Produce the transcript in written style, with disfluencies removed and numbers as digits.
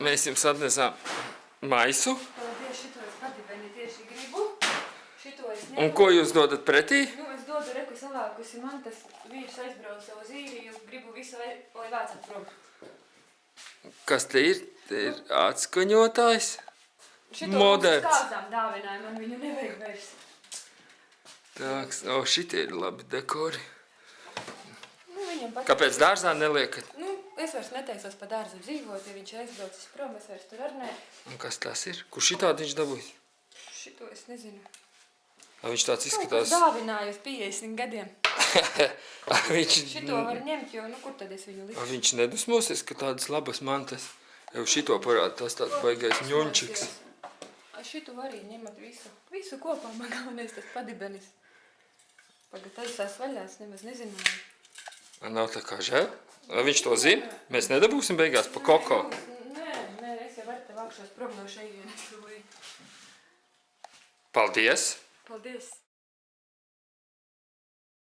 mēs jums atnesām maisu. Tieši šito es padibeni tieši gribu. Šito es Un ko jūs dodat pretī? Nu, es dodu reku savākusi. Man tas vīrs aizbrauca uz īriju. Gribu visu, lai vācat prom. Kas te ir? Te ir atskaņotājs. Šito Moderns. mums kādām dāvināja. Man viņu nevajag vairs. Tāks, šitie ir labi dekori. Nu, viņam patīk. Kāpēc dārzā neliekat? Nu, es vairs neteisos pa dārzu dzīvot, ja viņš aizbraucis prom, es vairs tur ar nē. Un kas tas ir? Kur šitādi viņš dabūjis? Šito es nezinu. Viņš tāds Kaut izskatās. kas dāvināja uz 50 gadiem. Šito viņš, var ņemt, jo, nu, kur tad es viņu likšu? viņš nedusmosies, ka tādas labas mantas. Jau šito parāda, tas tāds baigais ņunčiks. Šito arī ņemat visu. Visu kopā, man galvenais tas padibenis. Pagad, tas vaļās, nemaz nezināju. Nav tā kā žēl? Vai viņš to zina? Mēs nedabūsim beigās pa koko. Nē, es jau varu te vākšos prom no šeienes. Paldies! Paldies!